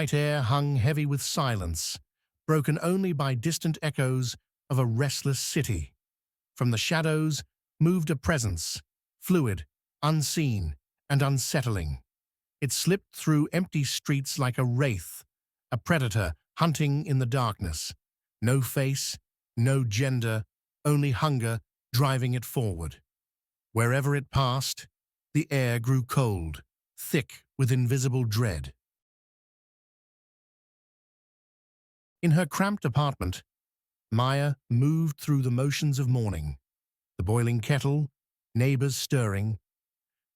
night air hung heavy with silence, broken only by distant echoes of a restless city. From the shadows moved a presence, fluid, unseen, and unsettling. It slipped through empty streets like a wraith, a predator hunting in the darkness. No face, no gender, only hunger driving it forward. Wherever it passed, the air grew cold, thick with invisible dread. In her cramped apartment, Maya moved through the motions of morning, the boiling kettle, neighbors stirring,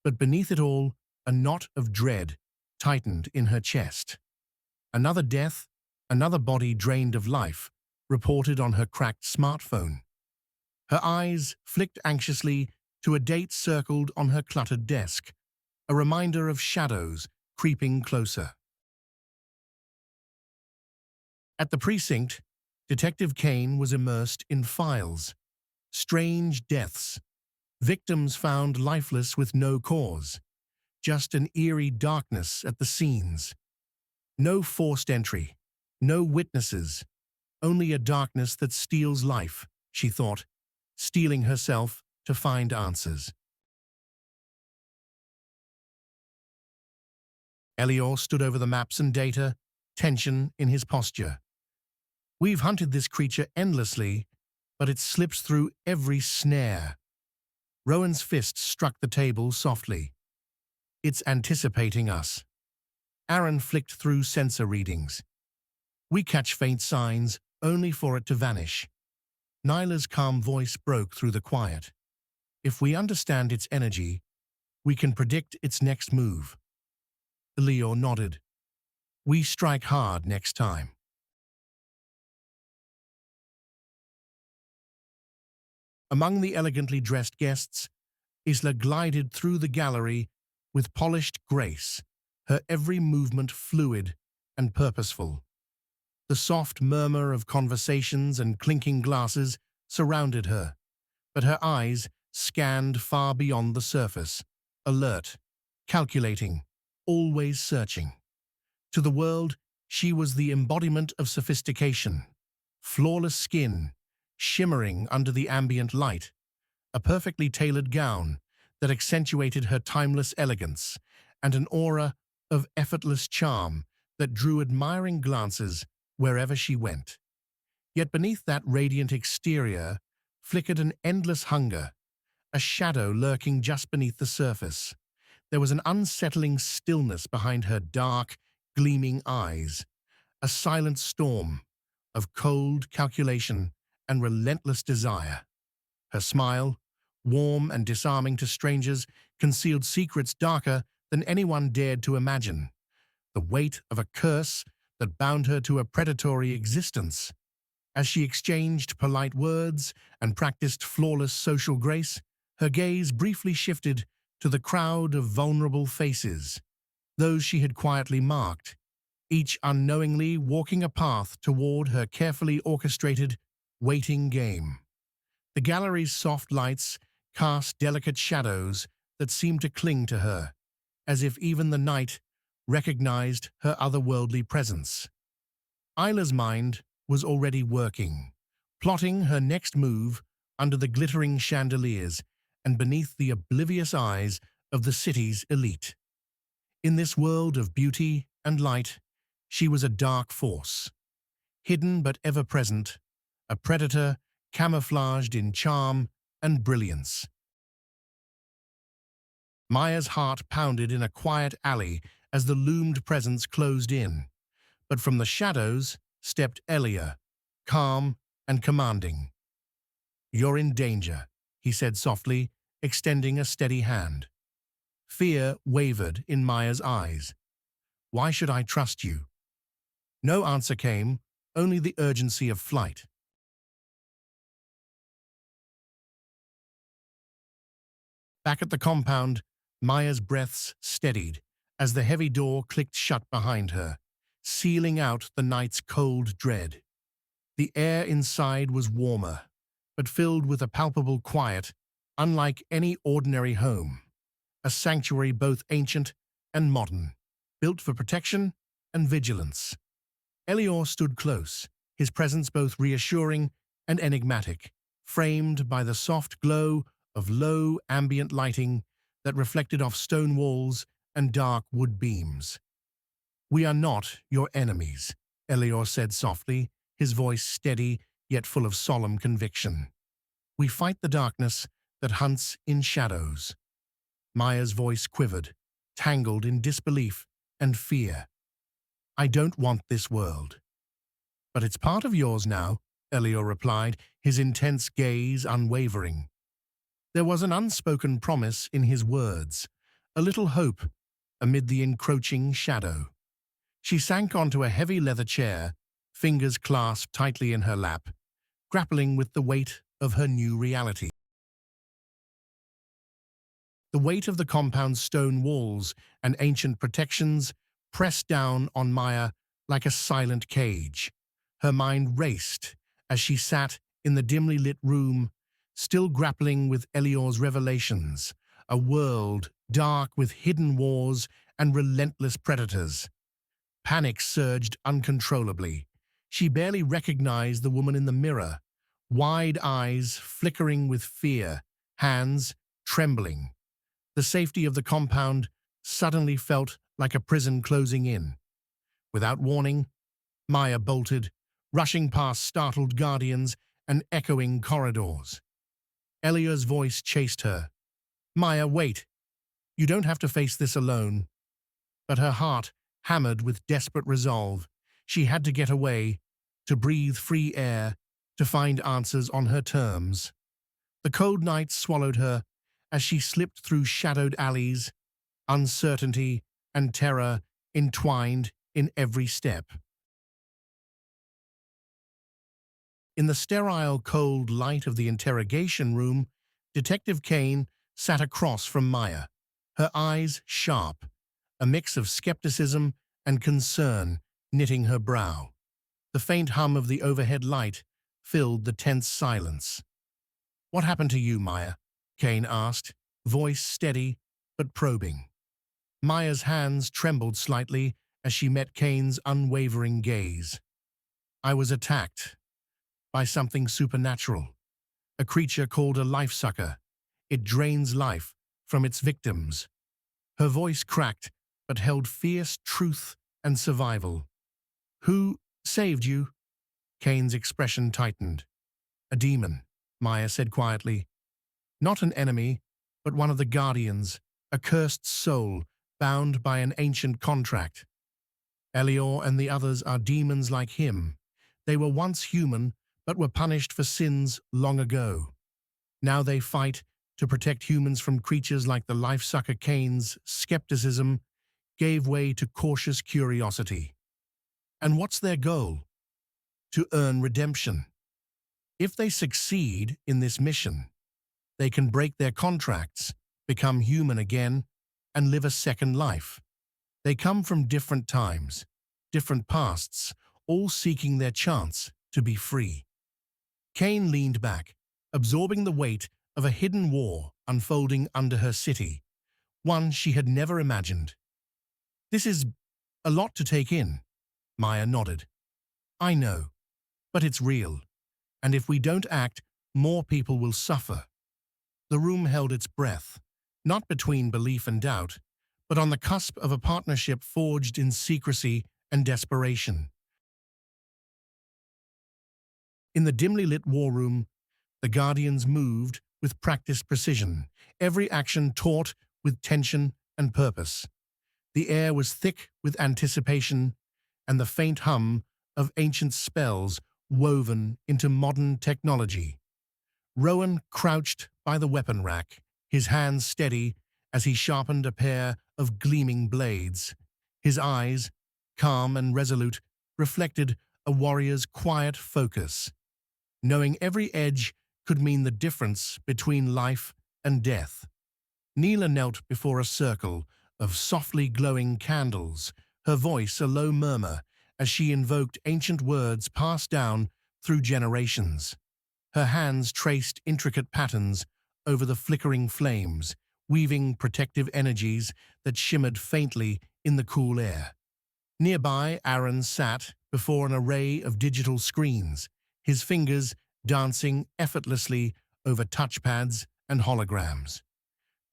but beneath it all, a knot of dread tightened in her chest. Another death, another body drained of life, reported on her cracked smartphone. Her eyes flicked anxiously to a date circled on her cluttered desk, a reminder of shadows creeping closer. At the precinct, Detective Kane was immersed in files. Strange deaths. Victims found lifeless with no cause. Just an eerie darkness at the scenes. No forced entry. No witnesses. Only a darkness that steals life, she thought, stealing herself to find answers. Elior stood over the maps and data, tension in his posture. We've hunted this creature endlessly, but it slips through every snare. Rowan's fist struck the table softly. It's anticipating us. Aaron flicked through sensor readings. We catch faint signs, only for it to vanish. Nyla's calm voice broke through the quiet. If we understand its energy, we can predict its next move. Elior nodded. We strike hard next time. Among the elegantly dressed guests, Isla glided through the gallery with polished grace, her every movement fluid and purposeful. The soft murmur of conversations and clinking glasses surrounded her, but her eyes scanned far beyond the surface, alert, calculating, always searching. To the world, she was the embodiment of sophistication, flawless skin, shimmering under the ambient light, a perfectly tailored gown that accentuated her timeless elegance, and an aura of effortless charm that drew admiring glances wherever she went. Yet beneath that radiant exterior flickered an endless hunger, a shadow lurking just beneath the surface. There was an unsettling stillness behind her dark, gleaming eyes, a silent storm of cold calculation and relentless desire. Her smile, warm and disarming to strangers, concealed secrets darker than anyone dared to imagine. The weight of a curse that bound her to a predatory existence. As she exchanged polite words and practiced flawless social grace, her gaze briefly shifted to the crowd of vulnerable faces, those she had quietly marked, each unknowingly walking a path toward her carefully orchestrated waiting game. The gallery's soft lights cast delicate shadows that seemed to cling to her, as if even the night recognized her otherworldly presence. Isla's mind was already working, plotting her next move under the glittering chandeliers and beneath the oblivious eyes of the city's elite. In this world of beauty and light, she was a dark force, hidden but ever-present, a predator camouflaged in charm and brilliance. Maya's heart pounded in a quiet alley as the loomed presence closed in, but from the shadows stepped Elior, calm and commanding. "You're in danger," he said softly, extending a steady hand. Fear wavered in Maya's eyes. "Why should I trust you?" No answer came, only the urgency of flight. Back at the compound, Maya's breaths steadied as the heavy door clicked shut behind her, sealing out the night's cold dread. The air inside was warmer, but filled with a palpable quiet, unlike any ordinary home. A sanctuary both ancient and modern, built for protection and vigilance. Elior stood close, his presence both reassuring and enigmatic, framed by the soft glow of low ambient lighting that reflected off stone walls and dark wood beams. "We are not your enemies," Elior said softly, his voice steady yet full of solemn conviction. "We fight the darkness that hunts in shadows." Maya's voice quivered, tangled in disbelief and fear. "I don't want this world." "But it's part of yours now," Elior replied, his intense gaze unwavering. There was an unspoken promise in his words, a little hope amid the encroaching shadow. She sank onto a heavy leather chair, fingers clasped tightly in her lap, grappling with the weight of her new reality. The weight of the compound's stone walls and ancient protections pressed down on Maya like a silent cage. Her mind raced as she sat in the dimly lit room, still grappling with Elior's revelations, a world dark with hidden wars and relentless predators. Panic surged uncontrollably. She barely recognized the woman in the mirror, wide eyes flickering with fear, hands trembling. The safety of the compound suddenly felt like a prison closing in. Without warning, Maya bolted, rushing past startled guardians and echoing corridors. Elior's voice chased her. "Maya, wait. You don't have to face this alone." But her heart hammered with desperate resolve. She had to get away, to breathe free air, to find answers on her terms. The cold night swallowed her as she slipped through shadowed alleys, uncertainty and terror entwined in every step. In the sterile, cold light of the interrogation room, Detective Kane sat across from Maya, her eyes sharp, a mix of skepticism and concern knitting her brow. The faint hum of the overhead light filled the tense silence. "What happened to you, Maya?" Kane asked, voice steady but probing. Maya's hands trembled slightly as she met Kane's unwavering gaze. "I was attacked by something supernatural, a creature called a Lifesucker. It drains life from its victims." Her voice cracked but held fierce truth and survival. "Who saved you?" Kane's expression tightened. "A demon," Maya said quietly. "Not an enemy, but one of the guardians, a cursed soul bound by an ancient contract. Elior and the others are demons like him. They were once human, but were punished for sins long ago. Now they fight to protect humans from creatures like the Lifesucker." Kane's skepticism gave way to cautious curiosity. "And what's their goal?" "To earn redemption. If they succeed in this mission, they can break their contracts, become human again, and live a second life. They come from different times, different pasts, all seeking their chance to be free." Kane leaned back, absorbing the weight of a hidden war unfolding under her city, one she had never imagined. "This is a lot to take in," Maya nodded. "I know, but it's real, and if we don't act, more people will suffer." The room held its breath, not between belief and doubt, but on the cusp of a partnership forged in secrecy and desperation. In the dimly lit war room, the Guardians moved with practiced precision, every action taut with tension and purpose. The air was thick with anticipation and the faint hum of ancient spells woven into modern technology. Rowan crouched by the weapon rack, his hands steady as he sharpened a pair of gleaming blades. His eyes, calm and resolute, reflected a warrior's quiet focus. Knowing every edge could mean the difference between life and death. Neela knelt before a circle of softly glowing candles, her voice a low murmur as she invoked ancient words passed down through generations. Her hands traced intricate patterns over the flickering flames, weaving protective energies that shimmered faintly in the cool air. Nearby, Aaron sat before an array of digital screens, his fingers dancing effortlessly over touchpads and holograms.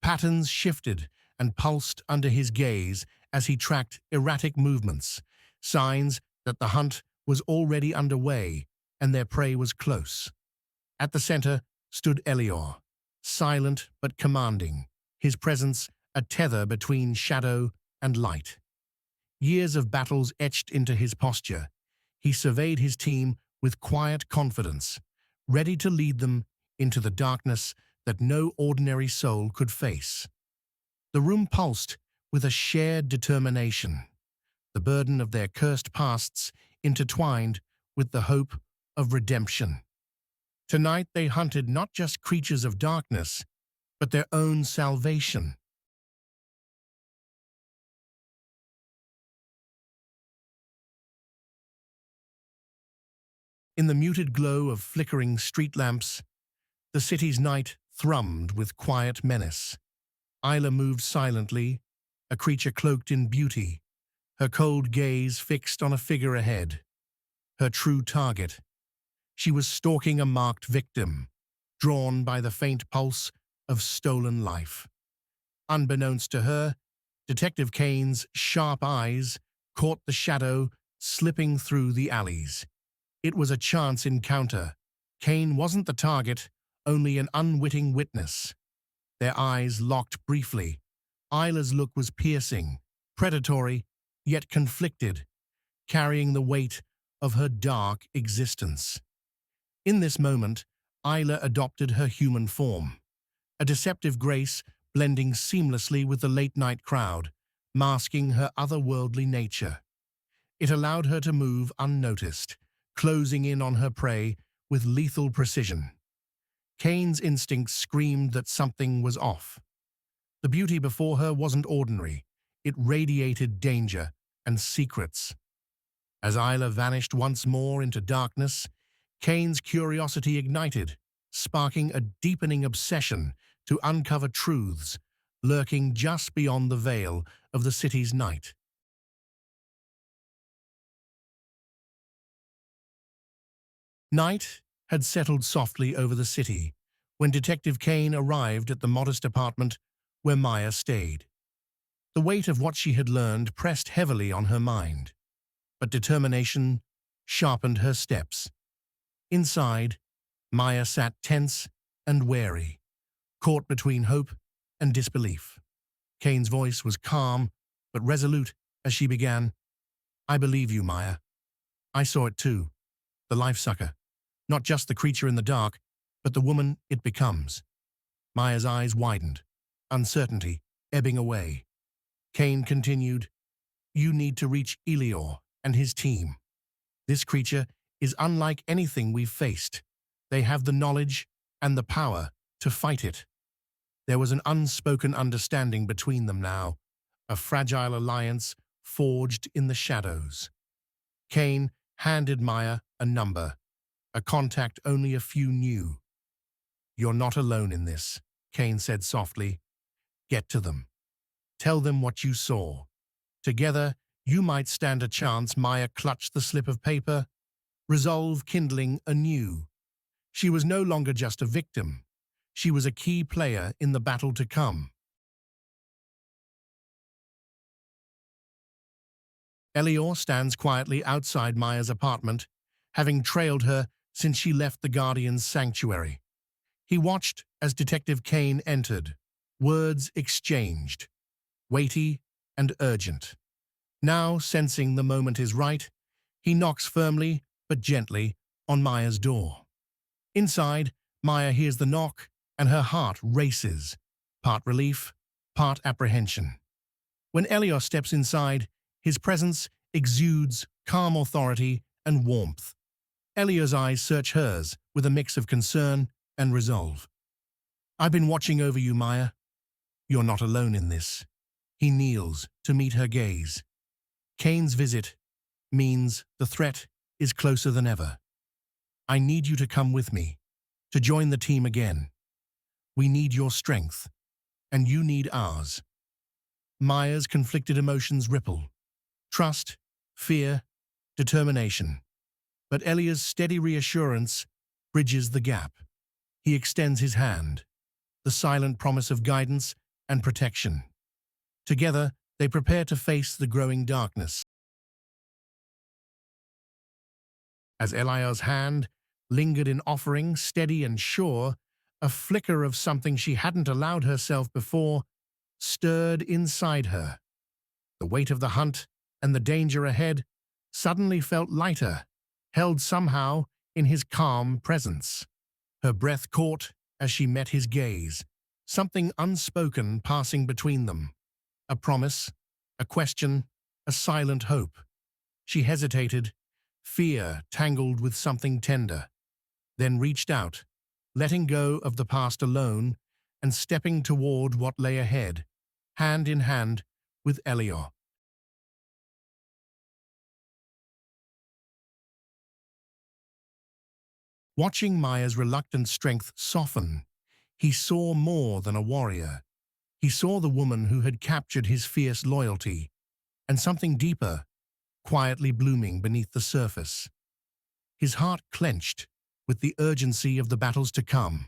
Patterns shifted and pulsed under his gaze as he tracked erratic movements, signs that the hunt was already underway and their prey was close. At the center stood Elior, silent but commanding, his presence a tether between shadow and light. Years of battles etched into his posture, he surveyed his team with quiet confidence, ready to lead them into the darkness that no ordinary soul could face. The room pulsed with a shared determination, the burden of their cursed pasts intertwined with the hope of redemption. Tonight they hunted not just creatures of darkness, but their own salvation. In the muted glow of flickering street lamps, the city's night thrummed with quiet menace. Isla moved silently, a creature cloaked in beauty, her cold gaze fixed on a figure ahead, her true target. She was stalking a marked victim, drawn by the faint pulse of stolen life. Unbeknownst to her, Detective Kane's sharp eyes caught the shadow slipping through the alleys. It was a chance encounter. Kane wasn't the target, only an unwitting witness. Their eyes locked briefly. Isla's look was piercing, predatory, yet conflicted, carrying the weight of her dark existence. In this moment, Isla adopted her human form, a deceptive grace blending seamlessly with the late-night crowd, masking her otherworldly nature. It allowed her to move unnoticed, closing in on her prey with lethal precision. Kane's instincts screamed that something was off. The beauty before her wasn't ordinary. It radiated danger and secrets. As Isla vanished once more into darkness, Kane's curiosity ignited, sparking a deepening obsession to uncover truths lurking just beyond the veil of the city's night. Night had settled softly over the city when Detective Kane arrived at the modest apartment where Maya stayed. The weight of what she had learned pressed heavily on her mind, but determination sharpened her steps. Inside, Maya sat tense and wary, caught between hope and disbelief. Kane's voice was calm but resolute as she began, "I believe you, Maya. I saw it too. The Lifesucker. Not just the creature in the dark, but the woman it becomes." Maya's eyes widened, uncertainty ebbing away. Kane continued, "You need to reach Elior and his team. This creature is unlike anything we've faced. They have the knowledge and the power to fight it." There was an unspoken understanding between them now, a fragile alliance forged in the shadows. Kane handed Maya a number, a contact only a few knew. "You're not alone in this," Kane said softly. "Get to them. Tell them what you saw. Together, you might stand a chance." Maya clutched the slip of paper, resolve kindling anew. She was no longer just a victim. She was a key player in the battle to come. Elior stands quietly outside Maya's apartment, having trailed her since she left the Guardian's sanctuary. He watched as Detective Kane entered, words exchanged, weighty and urgent. Now, sensing the moment is right, he knocks firmly but gently on Maya's door. Inside, Maya hears the knock, and her heart races, part relief, part apprehension. When Elior steps inside, his presence exudes calm authority and warmth. Elior's eyes search hers with a mix of concern and resolve. "I've been watching over you, Maya. You're not alone in this." He kneels to meet her gaze. Kane's visit means the threat is closer than ever. "I need you to come with me, to join the team again. We need your strength, and you need ours." Maya's conflicted emotions ripple. Trust fear, determination. But Elior's steady reassurance bridges the gap. He extends his hand, the silent promise of guidance and protection. Together, they prepare to face the growing darkness. As Elior's hand lingered in offering, steady and sure, a flicker of something she hadn't allowed herself before stirred inside her. The weight of the hunt and the danger ahead suddenly felt lighter, held somehow in his calm presence. Her breath caught as she met his gaze, something unspoken passing between them. A promise, a question, a silent hope. She hesitated, fear tangled with something tender, then reached out, letting go of the past alone and stepping toward what lay ahead, hand in hand with Elior. Watching Maya's reluctant strength soften, he saw more than a warrior. He saw the woman who had captured his fierce loyalty, and something deeper, quietly blooming beneath the surface. His heart clenched with the urgency of the battles to come.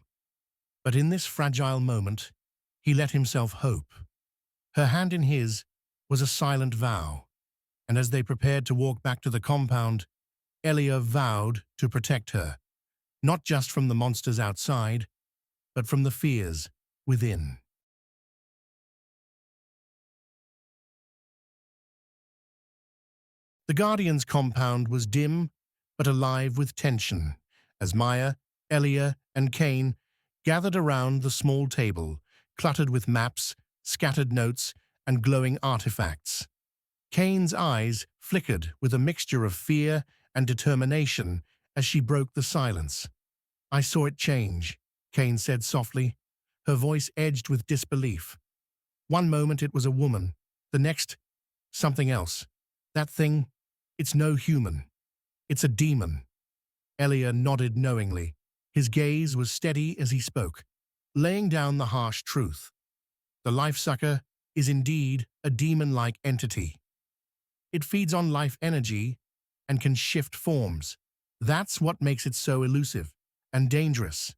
But in this fragile moment, he let himself hope. Her hand in his was a silent vow, and as they prepared to walk back to the compound, Elior vowed to protect her, not just from the monsters outside, but from the fears within. The Guardian's compound was dim, but alive with tension, as Maya, Elior, and Cain gathered around the small table, cluttered with maps, scattered notes, and glowing artifacts. Cain's eyes flickered with a mixture of fear and determination as she broke the silence. "I saw it change," Cain said softly, her voice edged with disbelief. "One moment it was a woman, the next, something else. That thing, it's no human. It's a demon." Elior nodded knowingly. His gaze was steady as he spoke, laying down the harsh truth. The Lifesucker is indeed a demon-like entity. It feeds on life energy and can shift forms. That's what makes it so elusive and dangerous,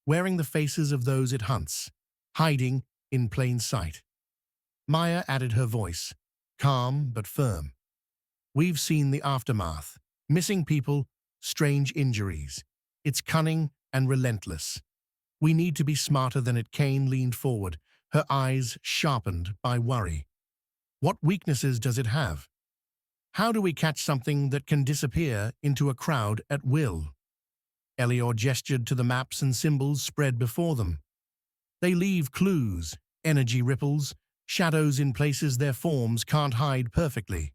wearing the faces of those it hunts, hiding in plain sight. Maya added her voice, calm but firm. "We've seen the aftermath, missing people, strange injuries. It's cunning and relentless. We need to be smarter than it." Cain leaned forward, her eyes sharpened by worry. "What weaknesses does it have? How do we catch something that can disappear into a crowd at will?" Elior gestured to the maps and symbols spread before them. "They leave clues, energy ripples, shadows in places their forms can't hide perfectly.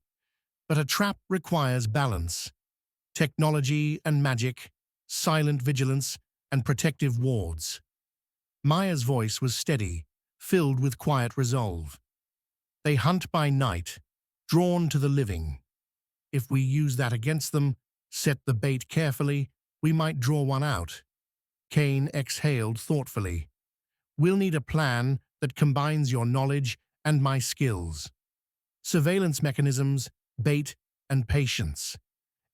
But a trap requires balance. Technology and magic, silent vigilance, and protective wards." Maya's voice was steady, filled with quiet resolve. "They hunt by night, drawn to the living. If we use that against them, set the bait carefully, we might draw one out." Cain exhaled thoughtfully. "We'll need a plan that combines your knowledge and my skills. Surveillance mechanisms, bait, and patience.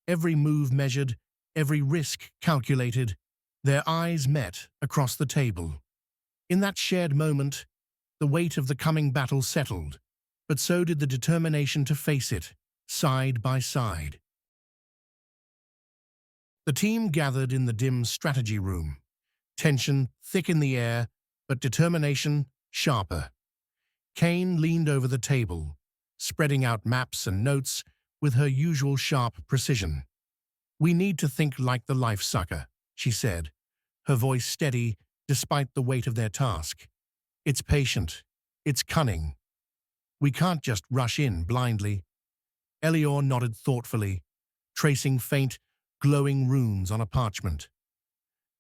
Every move measured, every risk calculated." Their eyes met across the table. In that shared moment, the weight of the coming battle settled, but so did the determination to face it, side by side. The team gathered in the dim strategy room, tension thick in the air, but determination sharper. Cain leaned over the table, spreading out maps and notes with her usual sharp precision. "We need to think like the Lifesucker," she said, her voice steady despite the weight of their task. "It's patient. It's cunning. We can't just rush in blindly." Elior nodded thoughtfully, tracing faint, glowing runes on a parchment.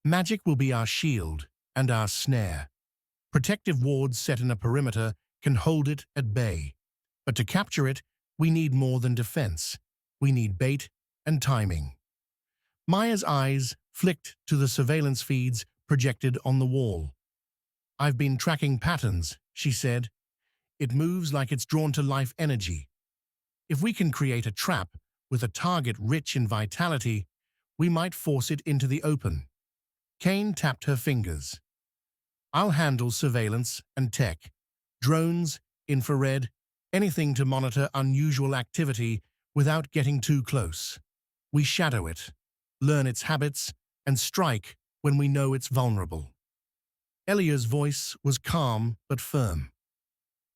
"Magic will be our shield and our snare. Protective wards set in a perimeter can hold it at bay. But to capture it, we need more than defense. We need bait and timing." Maya's eyes flicked to the surveillance feeds projected on the wall. "I've been tracking patterns," she said. "It moves like it's drawn to life energy. If we can create a trap with a target rich in vitality, we might force it into the open. Kane tapped her fingers. I'll handle surveillance and tech. Drones, infrared, anything to monitor unusual activity without getting too close. We shadow it, learn its habits, and strike when we know it's vulnerable. Elior's voice was calm but firm.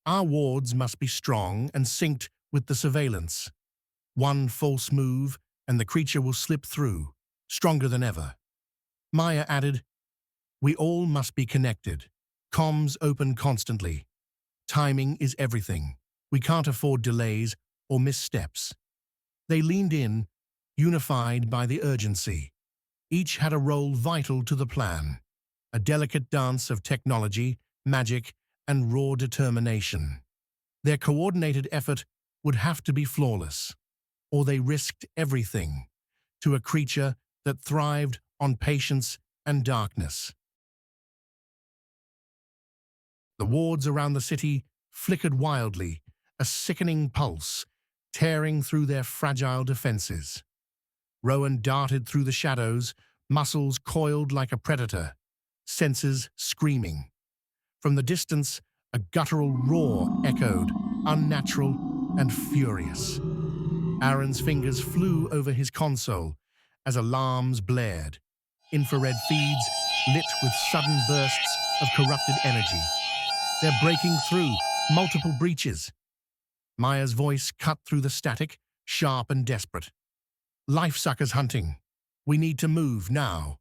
Our wards must be strong and synced with the surveillance. One false move and the creature will slip through, stronger than ever. Maya added, we all must be connected. Comms open constantly. Timing is everything. We can't afford delays or missteps. They leaned in, unified by the urgency. Each had a role vital to the plan, a delicate dance of technology, magic, and raw determination. Their coordinated effort would have to be flawless, or they risked everything to a creature that thrived on patience and darkness. The wards around the city flickered wildly, a sickening pulse tearing through their fragile defenses. Rowan darted through the shadows, muscles coiled like a predator, senses screaming. From the distance, a guttural roar echoed, unnatural and furious. Aaron's fingers flew over his console as alarms blared, infrared feeds lit with sudden bursts of corrupted energy. They're breaking through multiple breaches. Maya's voice cut through the static, sharp and desperate. Lifesucker's hunting. We need to move now.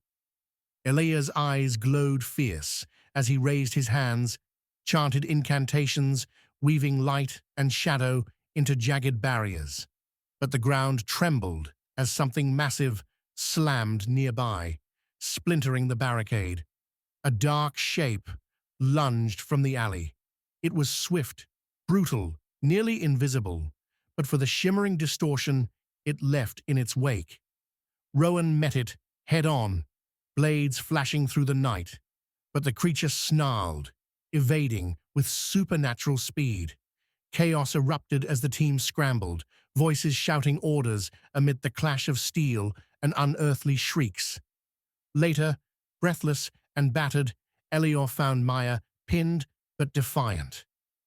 Elior's eyes glowed fierce as he raised his hands, chanted incantations, weaving light and shadow into jagged barriers. But the ground trembled as something massive slammed nearby, splintering the barricade. A dark shape lunged from the alley. It was swift, brutal, nearly invisible, but for the shimmering distortion it left in its wake. Rowan met it head-on, blades flashing through the night, but the creature snarled, evading with supernatural speed. Chaos erupted as the team scrambled, voices shouting orders amid the clash of steel and unearthly shrieks. Later, breathless and battered, Elior found Maya pinned but defiant.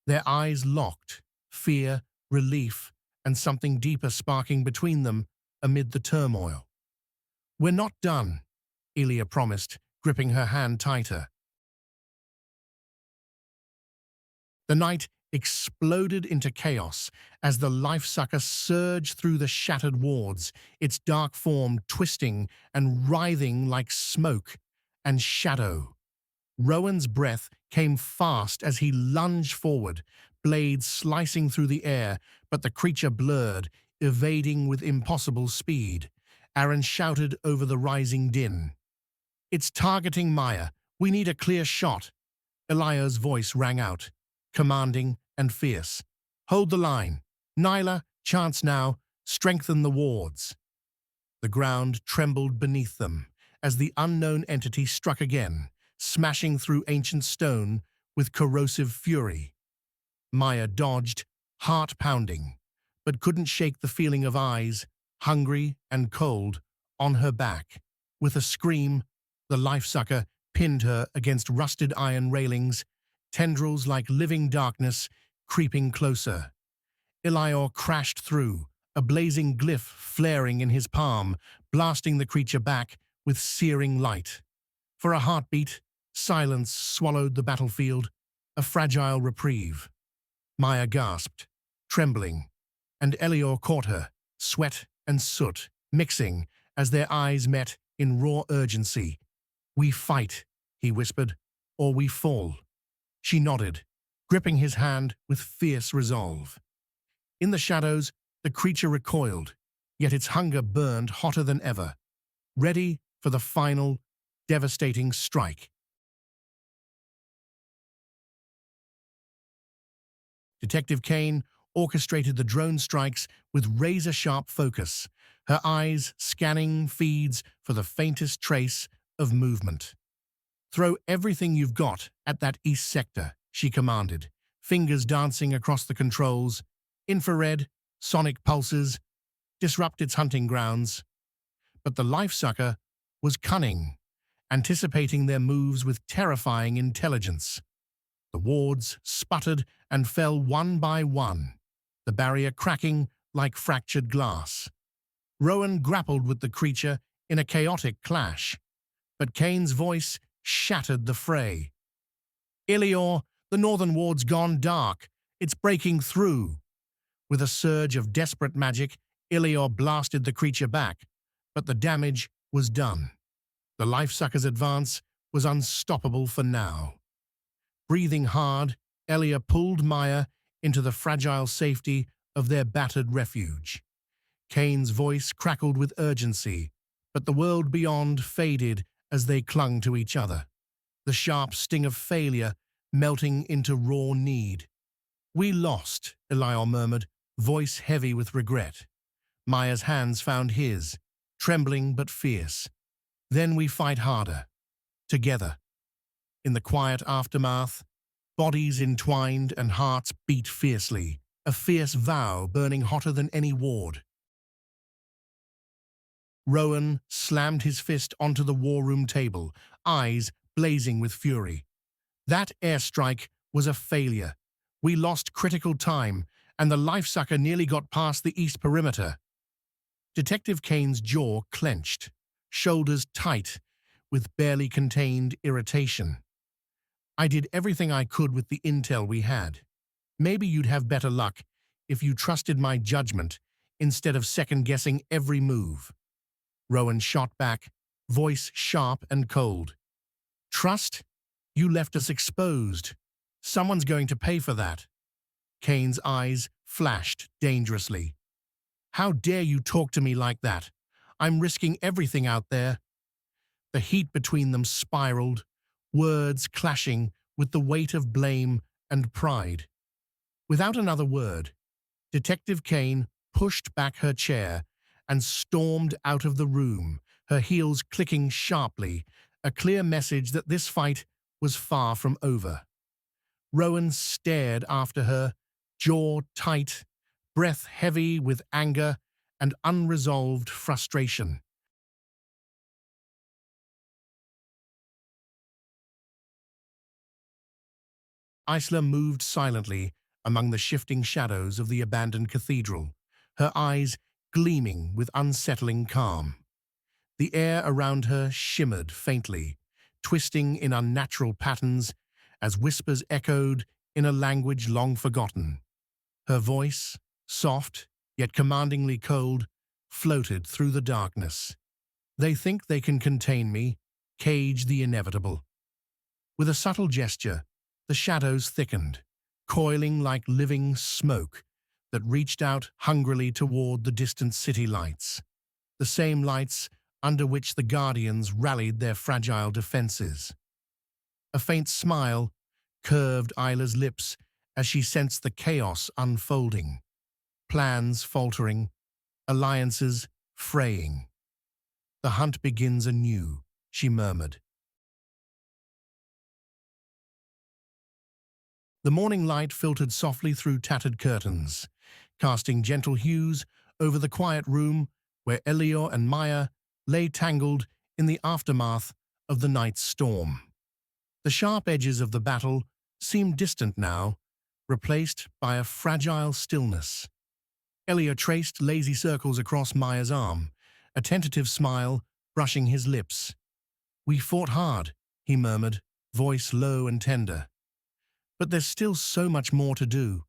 Their eyes locked, fear, relief, and something deeper sparking between them amid the turmoil. We're not done, Elior promised, gripping her hand tighter. The night exploded into chaos as the Lifesucker surged through the shattered wards, its dark form twisting and writhing like smoke and shadow. Rowan's breath came fast as he lunged forward, blades slicing through the air, but the creature blurred, evading with impossible speed. Aaron shouted over the rising din. It's targeting Maya. We need a clear shot. Elior's voice rang out, commanding and fierce. Hold the line. Nyla, chance now. Strengthen the wards. The ground trembled beneath them as the unknown entity struck again, smashing through ancient stone with corrosive fury. Maya dodged, heart pounding, but couldn't shake the feeling of eyes, hungry and cold, on her back. With a scream, the Lifesucker pinned her against rusted iron railings, tendrils like living darkness creeping closer. Elior crashed through, a blazing glyph flaring in his palm, blasting the creature back with searing light. For a heartbeat, silence swallowed the battlefield, a fragile reprieve. Maya gasped, trembling, and Elior caught her, sweat and soot mixing as their eyes met in raw urgency. We fight, he whispered, or we fall. She nodded, gripping his hand with fierce resolve. In the shadows, the creature recoiled, yet its hunger burned hotter than ever, ready for the final, devastating strike. Detective Kane orchestrated the drone strikes with razor-sharp focus, her eyes scanning feeds for the faintest trace of movement. Throw everything you've got at that east sector, she commanded, fingers dancing across the controls, infrared, sonic pulses, disrupt its hunting grounds. But the Lifesucker was cunning, anticipating their moves with terrifying intelligence. The wards sputtered and fell one by one, the barrier cracking like fractured glass. Rowan grappled with the creature in a chaotic clash, but Kane's voice shattered the fray. "Elior, the northern ward's gone dark. It's breaking through." With a surge of desperate magic, Elior blasted the creature back, but the damage was done. The Lifesucker's advance was unstoppable for now. Breathing hard, Elior pulled Maya into the fragile safety of their battered refuge. Kane's voice crackled with urgency, but the world beyond faded as they clung to each other, the sharp sting of failure melting into raw need. "We lost," Elior murmured, voice heavy with regret. Maya's hands found his, trembling but fierce. "Then we fight harder. Together." In the quiet aftermath, bodies entwined and hearts beat fiercely, a fierce vow burning hotter than any ward. Rowan slammed his fist onto the war room table, eyes blazing with fury. "That airstrike was a failure. We lost critical time, and the Lifesucker nearly got past the east perimeter." Detective Kane's jaw clenched, shoulders tight, with barely contained irritation. "I did everything I could with the intel we had. Maybe you'd have better luck if you trusted my judgment instead of second-guessing every move." Rowan shot back, voice sharp and cold. "Trust? You left us exposed. Someone's going to pay for that." Kane's eyes flashed dangerously. "How dare you talk to me like that? I'm risking everything out there." The heat between them spiraled, words clashing with the weight of blame and pride. Without another word, Detective Kane pushed back her chair and stormed out of the room, her heels clicking sharply, a clear message that this fight was far from over. Rowan stared after her, jaw tight, breath heavy with anger and unresolved frustration. Isla moved silently among the shifting shadows of the abandoned cathedral, her eyes gleaming with unsettling calm. The air around her shimmered faintly, twisting in unnatural patterns as whispers echoed in a language long forgotten. Her voice, soft yet commandingly cold, floated through the darkness. "They think they can contain me, cage the inevitable." With a subtle gesture, the shadows thickened, coiling like living smoke that reached out hungrily toward the distant city lights, the same lights under which the Guardians rallied their fragile defenses. A faint smile curved Isla's lips as she sensed the chaos unfolding, plans faltering, alliances fraying. "The hunt begins anew," she murmured. The morning light filtered softly through tattered curtains, casting gentle hues over the quiet room where Elior and Maya lay tangled in the aftermath of the night's storm. The sharp edges of the battle seemed distant now, replaced by a fragile stillness. Elior traced lazy circles across Maya's arm, a tentative smile brushing his lips. "We fought hard," he murmured, voice low and tender. "But there's still so much more to do."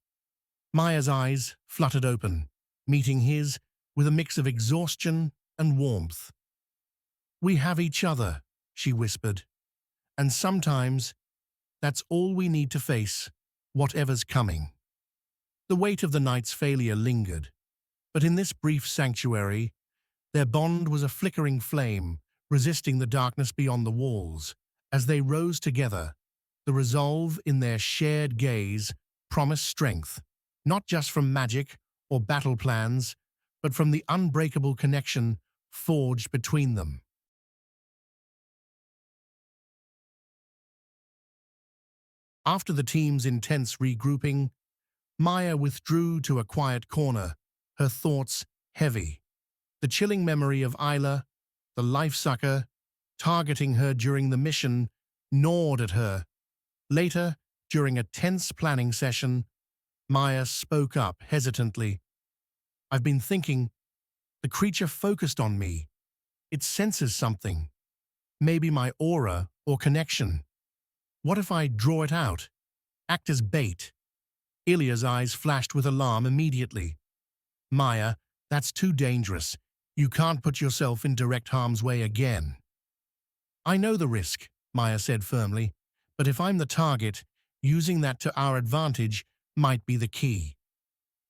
Maya's eyes fluttered open, meeting his with a mix of exhaustion and warmth. "We have each other," she whispered, "and sometimes that's all we need to face, whatever's coming." The weight of the night's failure lingered, but in this brief sanctuary, their bond was a flickering flame, resisting the darkness beyond the walls. As they rose together, the resolve in their shared gaze promised strength, not just from magic or battle plans, but from the unbreakable connection forged between them. After the team's intense regrouping, Maya withdrew to a quiet corner, her thoughts heavy. The chilling memory of Isla, the Lifesucker, targeting her during the mission, gnawed at her. Later, during a tense planning session, Maya spoke up hesitantly. "I've been thinking, the creature focused on me. It senses something. Maybe my aura or connection. What if I draw it out? Act as bait?" Elior's eyes flashed with alarm immediately. "Maya, that's too dangerous. You can't put yourself in direct harm's way again." "I know the risk," Maya said firmly, "but if I'm the target, using that to our advantage might be the key."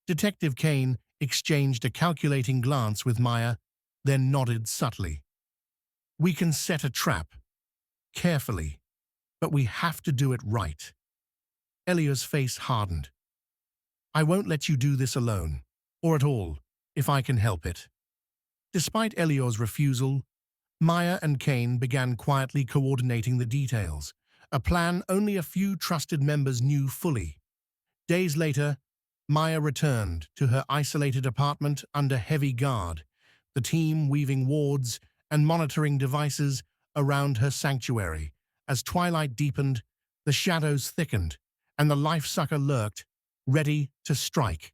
Detective Kane exchanged a calculating glance with Maya, then nodded subtly. "We can set a trap, carefully, but we have to do it right." Elior's face hardened. "I won't let you do this alone, or at all, if I can help it." Despite Elior's refusal, Maya and Kane began quietly coordinating the details, a plan only a few trusted members knew fully. Days later, Maya returned to her isolated apartment under heavy guard, the team weaving wards and monitoring devices around her sanctuary. As twilight deepened, the shadows thickened, and the Lifesucker lurked, ready to strike.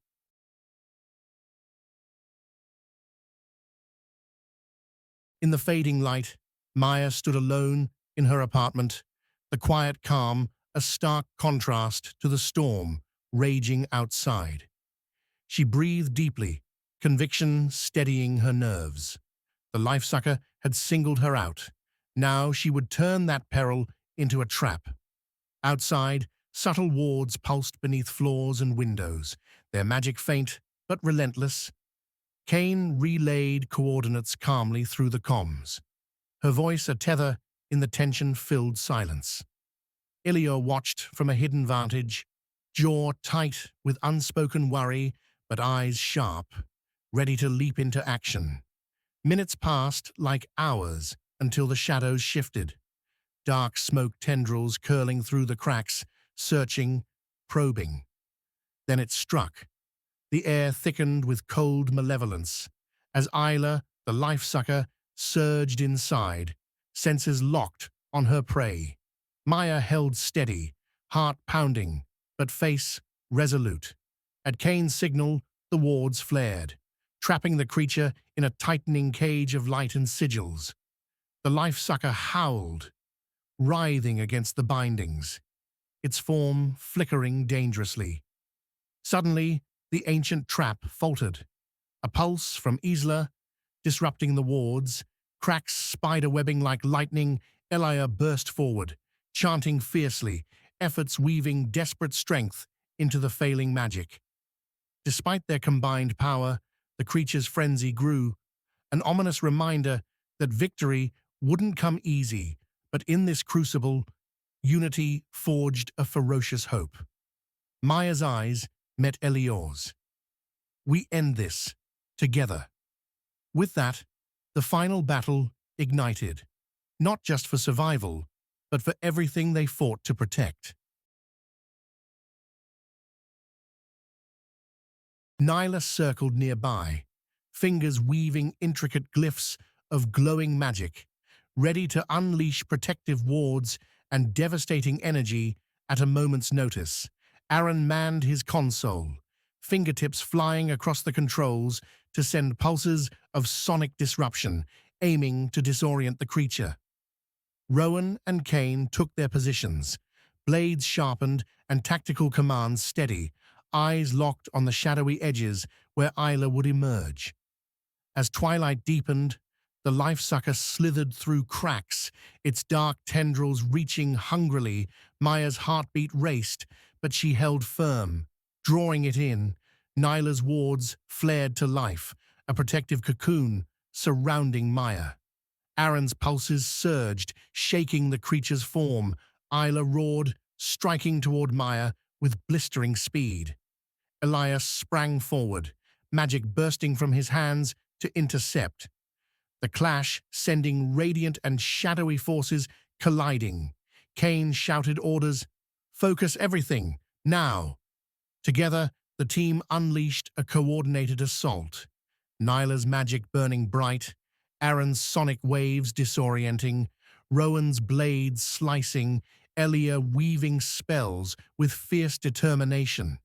In the fading light, Maya stood alone in her apartment, the quiet calm a stark contrast to the storm raging outside. She breathed deeply, conviction steadying her nerves. The Lifesucker had singled her out. Now she would turn that peril into a trap. Outside, subtle wards pulsed beneath floors and windows, their magic faint but relentless. Kane relayed coordinates calmly through the comms, her voice a tether in the tension-filled silence. Elior watched from a hidden vantage, jaw tight with unspoken worry but eyes sharp, ready to leap into action. Minutes passed like hours until the shadows shifted, dark smoke tendrils curling through the cracks, searching, probing. Then it struck. The air thickened with cold malevolence. As Isla, the Lifesucker, surged inside, senses locked on her prey. Maya held steady, heart pounding, but face resolute. At Kane's signal, the wards flared, trapping the creature in a tightening cage of light and sigils. The Lifesucker howled, writhing against the bindings, its form flickering dangerously. Suddenly, the ancient trap faltered. A pulse from Isla, disrupting the wards, cracks spider-webbing like lightning. Elior burst forward, chanting fiercely, efforts weaving desperate strength into the failing magic. Despite their combined power, the creature's frenzy grew, an ominous reminder that victory wouldn't come easy, but in this crucible, unity forged a ferocious hope. Maya's eyes met Elior's. "We end this, together." With that, the final battle ignited, not just for survival, but for everything they fought to protect. Nyla circled nearby, fingers weaving intricate glyphs of glowing magic, ready to unleash protective wards and devastating energy at a moment's notice. Aaron manned his console, fingertips flying across the controls to send pulses of sonic disruption, aiming to disorient the creature. Rowan and Kane took their positions, blades sharpened and tactical commands steady, eyes locked on the shadowy edges where Isla would emerge. As twilight deepened, the Lifesucker slithered through cracks, its dark tendrils reaching hungrily. Maya's heartbeat raced, but she held firm, drawing it in. Nyla's wards flared to life, a protective cocoon surrounding Maya. Aaron's pulses surged, shaking the creature's form. Isla roared, striking toward Maya with blistering speed. Elias sprang forward, magic bursting from his hands to intercept. The clash sending radiant and shadowy forces colliding. Kane shouted orders, "Focus everything, now!" Together, the team unleashed a coordinated assault. Nyla's magic burning bright, Aaron's sonic waves disorienting, Rowan's blades slicing, Elior weaving spells with fierce determination.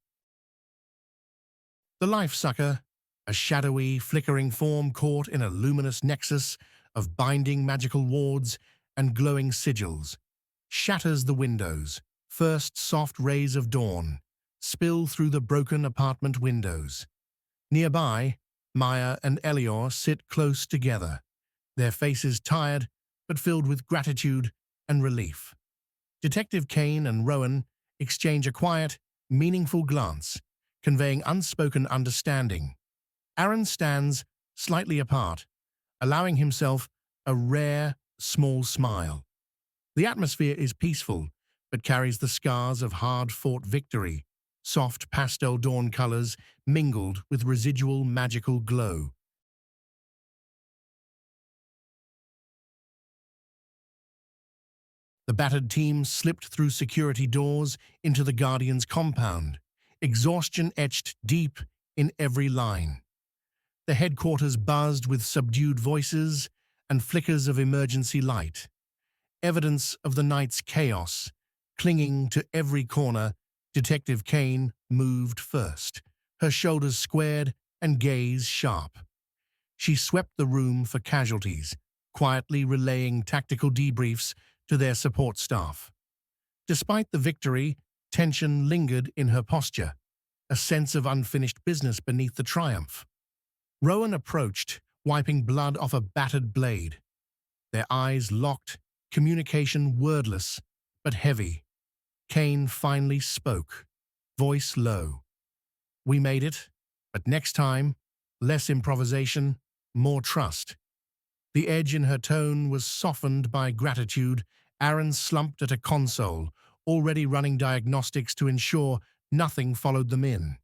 The Lifesucker, a shadowy, flickering form caught in a luminous nexus of binding magical wards and glowing sigils, shatters the windows. First soft rays of dawn spill through the broken apartment windows. Nearby, Maya and Elior sit close together, their faces tired but filled with gratitude and relief. Detective Kane and Rowan exchange a quiet, meaningful glance, conveying unspoken understanding. Aaron stands slightly apart, allowing himself a rare, small smile. The atmosphere is peaceful, but carries the scars of hard-fought victory, soft pastel dawn colors mingled with residual magical glow. The battered team slipped through security doors into the Guardian's compound, exhaustion etched deep in every line. The headquarters buzzed with subdued voices and flickers of emergency light, evidence of the night's chaos. Clinging to every corner, Detective Kane moved first, her shoulders squared and gaze sharp. She swept the room for casualties, quietly relaying tactical debriefs to their support staff. Despite the victory, tension lingered in her posture, a sense of unfinished business beneath the triumph. Rowan approached, wiping blood off a battered blade. Their eyes locked, communication wordless, but heavy. Kane finally spoke, voice low. "We made it, but next time, less improvisation, more trust." The edge in her tone was softened by gratitude. Aaron slumped at a console, already running diagnostics to ensure nothing followed them in.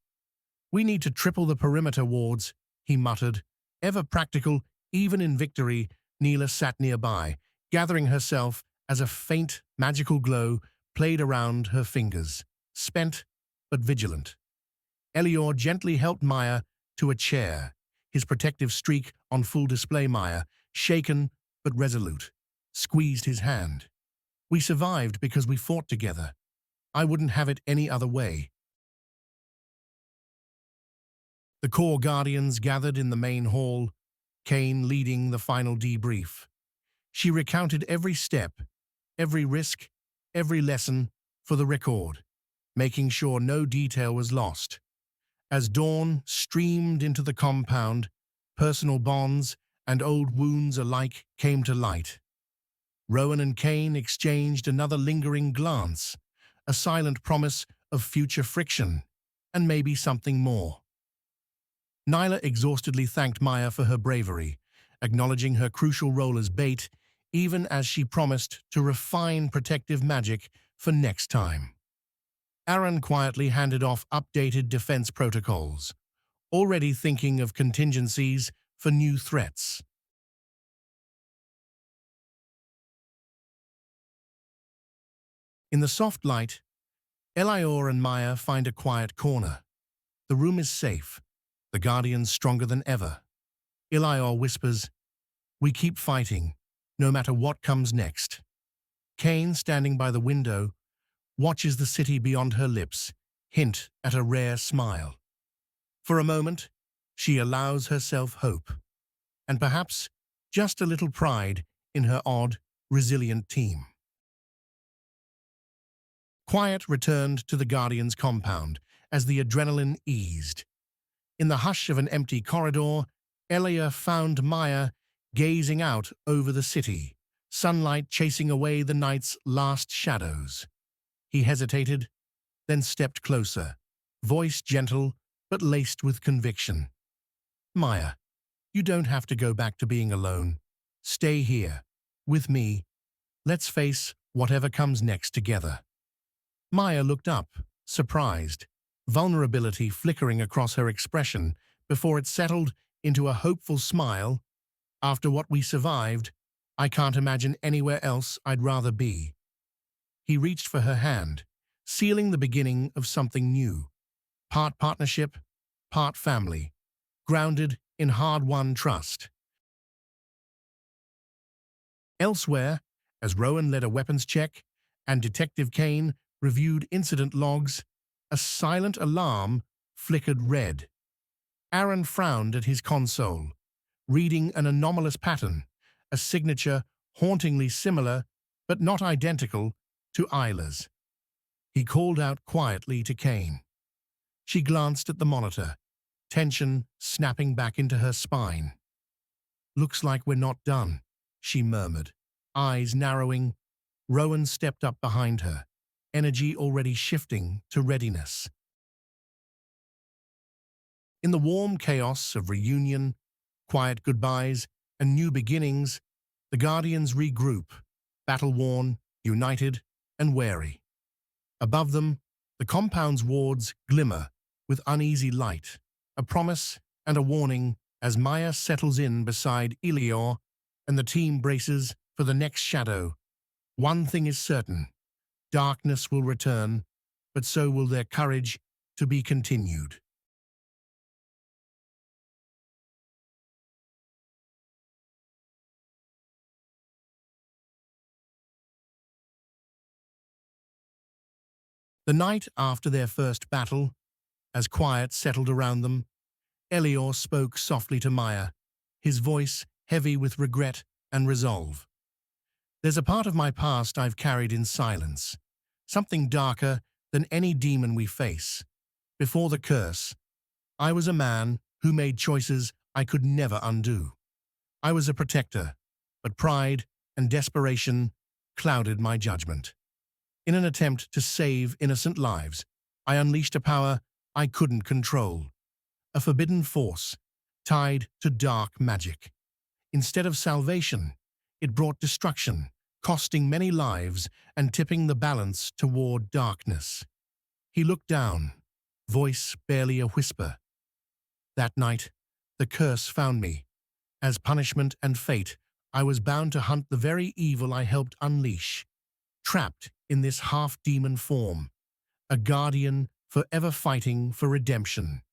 "We need to triple the perimeter wards," he muttered. Ever practical, even in victory, Neela sat nearby, gathering herself as a faint, magical glow played around her fingers, spent but vigilant. Elior gently helped Maya to a chair, his protective streak on full display. Maya, shaken but resolute, squeezed his hand. "We survived because we fought together. I wouldn't have it any other way." The core Guardians gathered in the main hall, Kane leading the final debrief. She recounted every step, every risk, every lesson for the record, making sure no detail was lost. As dawn streamed into the compound, personal bonds and old wounds alike came to light. Rowan and Kane exchanged another lingering glance, a silent promise of future friction, and maybe something more. Nyla exhaustedly thanked Maya for her bravery, acknowledging her crucial role as bait, even as she promised to refine protective magic for next time. Aaron quietly handed off updated defense protocols, already thinking of contingencies for new threats. In the soft light, Elior and Maya find a quiet corner. The room is safe, the Guardians stronger than ever. Elior whispers, "We keep fighting, no matter what comes next." Kane, standing by the window, watches the city beyond her lips, hint at a rare smile. For a moment, she allows herself hope, and perhaps just a little pride in her odd, resilient team. Quiet returned to the Guardian's compound as the adrenaline eased. In the hush of an empty corridor, Elior found Maya gazing out over the city, sunlight chasing away the night's last shadows. He hesitated, then stepped closer, voice gentle but laced with conviction. "Maya, you don't have to go back to being alone. Stay here, with me. Let's face whatever comes next together." Maya looked up, surprised, vulnerability flickering across her expression before it settled into a hopeful smile. "After what we survived, I can't imagine anywhere else I'd rather be." He reached for her hand, sealing the beginning of something new. Part partnership, part family, grounded in hard-won trust. Elsewhere, as Rowan led a weapons check and Detective Kane reviewed incident logs, a silent alarm flickered red. Aaron frowned at his console, reading an anomalous pattern, a signature hauntingly similar, but not identical, to Isla's. He called out quietly to Kane. She glanced at the monitor, tension snapping back into her spine. "Looks like we're not done," she murmured, eyes narrowing. Rowan stepped up behind her, energy already shifting to readiness. In the warm chaos of reunion, quiet goodbyes, and new beginnings, the Guardians regroup, battle-worn, united, and wary. Above them, the compound's wards glimmer with uneasy light, a promise and a warning as Maya settles in beside Elior and the team braces for the next shadow. One thing is certain: darkness will return, but so will their courage to be continued. The night after their first battle, as quiet settled around them, Elior spoke softly to Maya, his voice heavy with regret and resolve. "There's a part of my past I've carried in silence, something darker than any demon we face. Before the curse, I was a man who made choices I could never undo. I was a protector, but pride and desperation clouded my judgment. In an attempt to save innocent lives, I unleashed a power I couldn't control, a forbidden force tied to dark magic. Instead of salvation, it brought destruction, costing many lives and tipping the balance toward darkness." He looked down, voice barely a whisper. "That night, the curse found me. As punishment and fate, I was bound to hunt the very evil I helped unleash. Trapped in this half-demon form, a guardian forever fighting for redemption.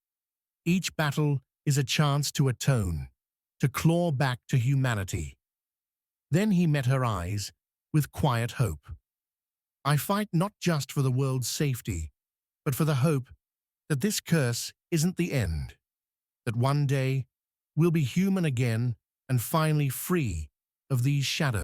Each battle is a chance to atone, to claw back to humanity." Then he met her eyes with quiet hope. "I fight not just for the world's safety, but for the hope that this curse isn't the end, that one day we'll be human again and finally free of these shadows."